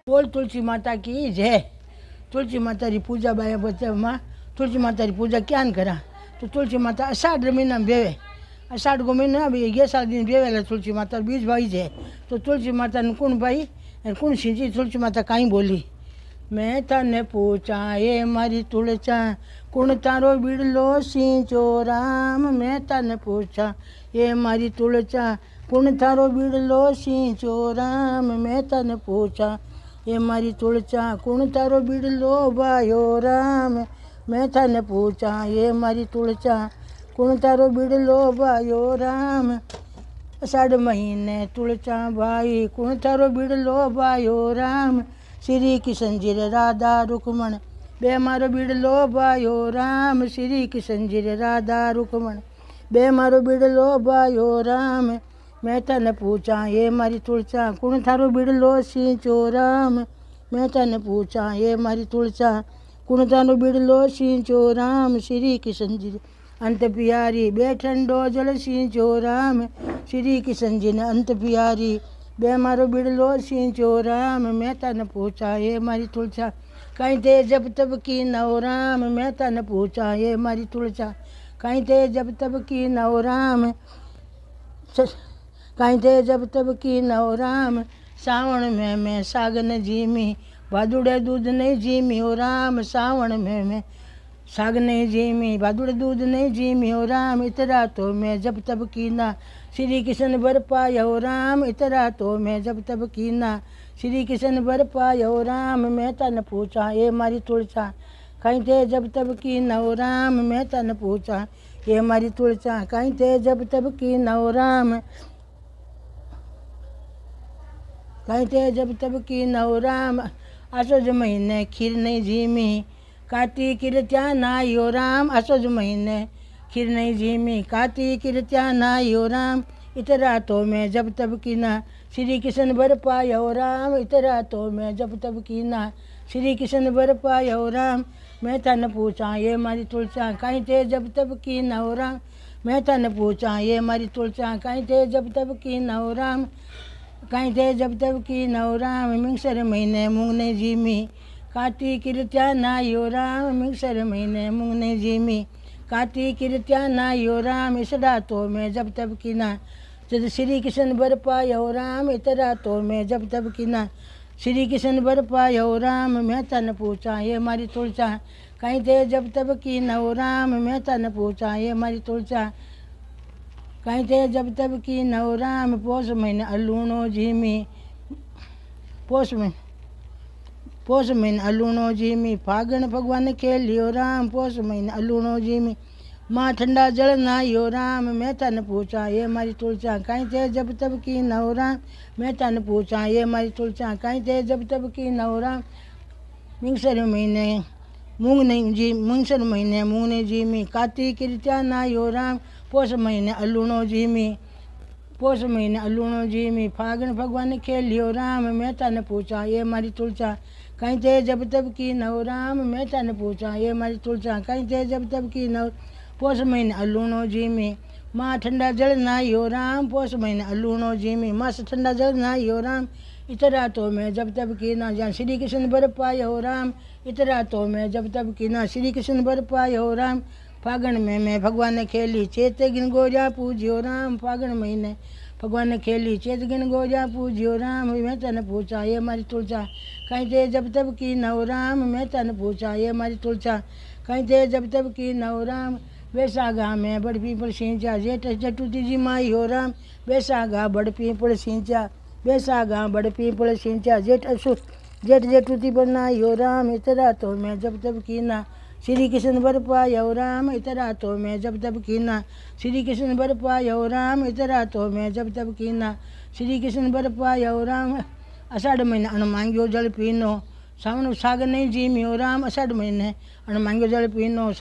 बोल तुलसी माता की जय। तुलसी माता री पूजा बाया बच्चा माँ तुलसी माता री पूजा क्या न करा तो तुलसी माता अषाढ़ महीना में बेवे। अषाढ़ को महीना अभी 11 दिन बेवेला तुलसी माता बीज भाई है। तो तुलसी माता ने कौन भाई कौन सींची तुलसी माता कहीं बोली मैं तने पूछा ये मारी तुलसा कुण तारो बिड़लो सींचो राम। मैं तने पूछा ये मारी तुलसा कुण तारो बिड़लो सींचो राम। मैं तने पूछा ये मारी तुलसा कुण तारो बिड़लो बायो राम। मैं तने पूछा ये मारी तुलसा कुण तारो बिड़लो बायो राम। अषाढ़ महीने तुलसा भाई कुण तारो बिड़लो बायो राम। श्री किशन जी राधा रुक्मण बे मारो बिड़लो बायो राम। श्री किशन जी राधा रुक्मण बे मारो बिड़लो बायो राम। मैं तने पूछा ये मारी तुलसा कुण थारो बिड़लो सींचो राम। मैं तने पूछा ये मारी तुलसा कुण थारो बिड़लो सींचो राम। श्री किशन जी अंत प्यारी बे ठंडो जल सींचो राम। श्री किशन जी ने अंत प्यारी बे मारो बिड़लो सींचो राम। मैं तने पूछा ये मारी तुलसा कहीं ते जब तब की नव राम। मैं तने पूछा ये मारी तुलसा कहीं ते जब तब की नव राम। कहीं थे जब तब की नव राम। सावण में मैं सागन जीमी भादुड़े दूध नहीं जीमी हो राम। सावण में मैं साग नहीं जीमी भादुड़े दूध नहीं जीमी हो राम। इतरा तो मैं जब तब की ना श्री किशन बर पाया हो राम। इतरा तो मैं जब तब की ना श्री किशन बर पाया हो राम। मैं तन पूछा ये मारी तुलसा कहीं थे जब तब की नव राम। मैं तन पूछा ये मारी तुलसा कहीं थे जब तब की नव राम। कहीं थे जब तब की नव राम। आसोज महीने खीर नहीं जीमी काती किरत्या नायो राम। आसोज महीने खीर नहीं जीमी काती किरत्या नायो राम। इतरा तो मैं जब तब की ना श्री किशन बर पाया हो राम। इतरा तो मैं जब तब की ना श्री किशन बर पाया हो राम। मैं तन पूछा ये मारी तुलसा कहीं थे जब तब की नव राम। मैं तन पूछा ये मारी तुलसा कहीं थे जब तब की नव राम। कहीं थे जब तब की नव राम। मिंगसर महीने मूंग ने जीमी काती किरत्या नायो राम। मिंगसर महीने मूंग ने जीमी काती किरत्या नायो राम। इसड़ा तो मैं जब तब की ना जब श्री किशन बर पाया हो राम। इतरा तो मैं जब तब की ना श्री किशन बर पाया हो राम। मैं तन पूछा ये मारी तुलसा कहीं थे जब तब की नव राम। मैं तन पूछा ये मारी तुलसा कहीं थे जब तब की नव राम। पोष महीने अलूणो झीमी पोष महीने अलूणो झीमी फागण भगवान खेलियो राम। पोष महीने अलूणो झीमी माँ ठंडा जल नायो राम। मैं तन पूछा ये मारी तुलसा कहीं थे जब तब की नव राम। मैं तन पूछा ये मारी तुलसा कहीं थे जब तब की नव राम। मिंगसर महीने मूंग नहीं जी मिंगसर महीने मूंग ने जीमी काती किरत्या नायो राम। पोष महीने अलूणो झीमी पोष महीने अलूणो झीमी फागण भगवान खेलियो राम। मैं तन पूछा ये मारी तुलसा कहीं थे जब तब की नव राम। मैं तन पूछा ये मारी तुलसा कहीं थे जब तब की नव। पोष महीने अलूणो झीमी माँ ठंडा जल नायो राम। पोष महीने अलूणो झीमी माँ से ठंडा जल नायो राम। इतरा तो मैं जब तब की ना जहाँ श्री कृष्ण बर पाया हो राम। इतरा तो मैं जब तब की ना श्री कृष्ण बर पाया हो राम। फागण में मैं भगवान ने खेली चेत गिन गोजा पूजियो राम। फागण महीने भगवान ने खेली चेत गिन गोजा पूजियो राम। मैं तन पूछा ये मारी तुलसा कहीं थे जब तब की नव राम। मैं तन पूछा ये मारी तुलसा कहीं थे जब तब की नव राम। बैसागा में बड़ पीपल सिंचा जेठ जटुती जी माई हो राम। बैसागा बड़ पीपल सिंचा बैसागा बड़ पीपल सिंचा जेठ जटुती बनाई हो राम। इतरा तो मैं जब तब की ना श्री कृष्ण बर पाया हो राम। इतरा तो मैं जब तब की ना श्री कृष्ण बर पाया हो राम। इतरा तो मैं जब तब की ना श्री कृष्ण बर पाया हो राम। अषाढ़ महीने अन मांगियो जल पीनो सावन साग नहीं जीमी हो राम। अषाढ़ महीने अन मांगियो जल पीनो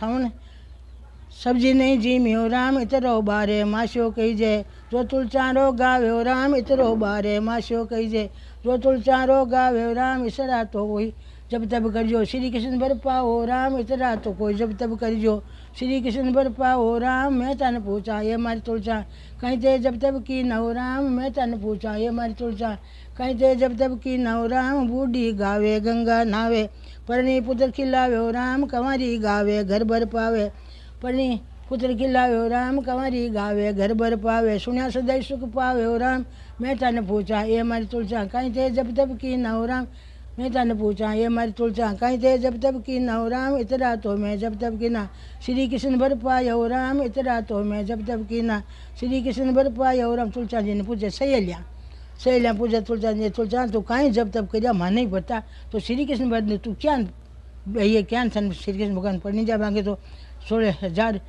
सब्जी नहीं जीम्यो राम इतरो बारे माशो कहीजे। जो तुलचारो गाव्यो राम इतरो बारे माशो कहीजे। जो तुलचारो गाव्यो राम इसरा तो कोई जब तब करजो। श्री कृष्ण बर पाओ राम इतरा तो कोई जब तब करजो। श्री कृष्ण बर पाओ राम मैं तन पूछा ये मारी तुलचा। कहीं ते जब तब की नव राम मैं तन पूछा ये मारी तुलचा। कहीं ते जब तब की नव राम बूढ़ी गावे गंगा नावे। परणी पुत्र खिलाव्यो राम कंवारी गावे घर भर पावे। परणी पुत्र खिलाव्यो राम कंवारी गावे घर भर पावे। सुनिया सदैव सुख पाव्यो राम मैं तन पूछा ये मारी तुलचा। कहीं थे जब तब की नव राम मैं तन पूछा ये मारी तुलचा। कहीं थे जब तब की नव राम इतरा तो मैं जब तब की ना। श्री कृष्ण भर पायो राम इतरा तो मैं जब तब की ना। श्री कृष्ण भर पायो राम। तुलचा जी ने पूछे सहेलियाँ पूछा तुलचा जी तुलचा तू कहीं जब तब कर मां नहीं पड़ता तो श्री कृष्ण भर तू क्या ये क्या थन श्री कृष्ण भगवान पढ़नी जा मांगे तो 16,000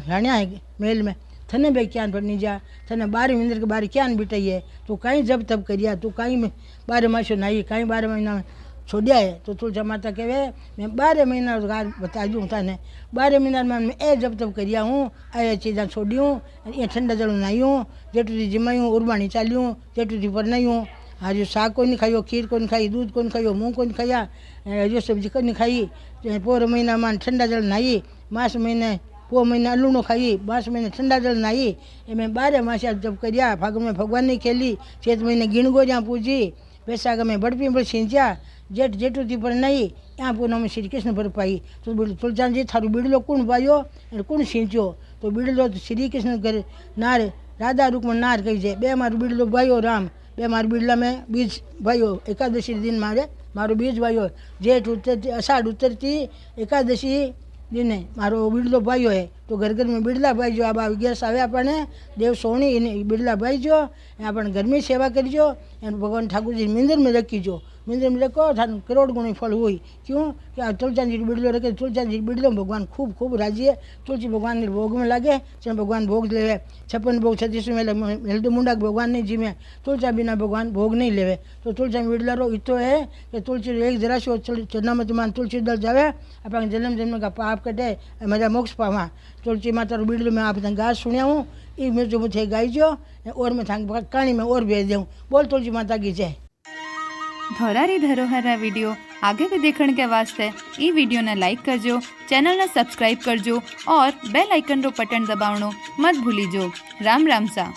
राणिया है मेल में थने भाई क्या पढ़नी जा। थने 12 महीने के 12 क्या बिटाई है तू कहीं जब तब करिया। तू कहीं में 12 मासो नाई कहीं 12 महीना छोड़िया है। तो तुलसा माता कहे मैं 12 महीना रोजगार बता दूँ तने। 12 महीना में मैं ए जब तब करिया हूँ ए चीज़ा छोड़ी हूँ ये ठंडा जल नाई हूँ जेटू जिमाई हूँ उर्बाणी चाली हूँ जेटू पर नहीं हूँ। आज साग को नहीं खाइयो खीर को नहीं खाई दूध को नहीं खाइयो मुँह को नहीं खाया जो सब्जी को नहीं खाई। पोर महीना में ठंडा जल नाई मास महीने पो महीना लूणो खाई 5 महीने ठंडा जल नाई। ए मैं 12 मासा जब करिया फागुन में भगवान नहीं खेली। चेत महीने गिणगोरियाँ पूजी बैसाख में बड़पी पर सींचा जेठ जेठू थी पर नहीं यहाँ पूनम में श्री कृष्ण पर पाई। तो तुलचान जी थारू बीड़लो कौन पायो कौन सींचो तो बीड़लो तो श्री कृष्ण कर नार राधा रुक्मण नार कही है। 2 मारू बीड़लो भाईओ राम 2 मारू बीड़ला में बीज भाईओ एकादशी दिन मारो बीज भाईओ। जेठ उतरती अषाढ़ उतरती एकादशी दिन मारो बीड़लो भाईओ है। तो घर घर में बीड़ला भाईजो आ गैस आवे अपने देव सोनी इन बीड़ला भाईजो अपन घर में सेवा करीजो। भगवान ठाकुर जी मंदिर में रखीजो। मंदिर में रखो थान करोड़ गुणी फल हुई क्यों कि आ तुलसी जी बीड़लो रखे। तुलसी जी बीड़लो भगवान खूब खूब राजी है। तुलसी भगवान भोग में लागे चल भगवान भोग ले 56 भोग 36 में हेल्दू मुंडा भगवान नहीं जीमे तुलसा बिना भगवान भोग नहीं लेवे। तो तुलसा बीड़ला रो इतो है कि तुलसी एक जरा सो चरनामती मान तुलसी दल जावे अपन जन्म जन्म का पाप कटे मजा मोक्ष पावा। तुलसी माता रो बीड़लो में आप गा सुनिया हूँ ये मेरे जो मुझे गाईजो और मैं थांग कहानी में और भेज दूँ। बोल तुलसी माता की जय। धोरारी धरोहर वीडियो आगे भी देखने के वास्ते ई वीडियो ने लाइक करजो चैनल ने सब्सक्राइब करजो और बेल आइकन रो बटन दबावनो मत भूलीजो। राम राम सा।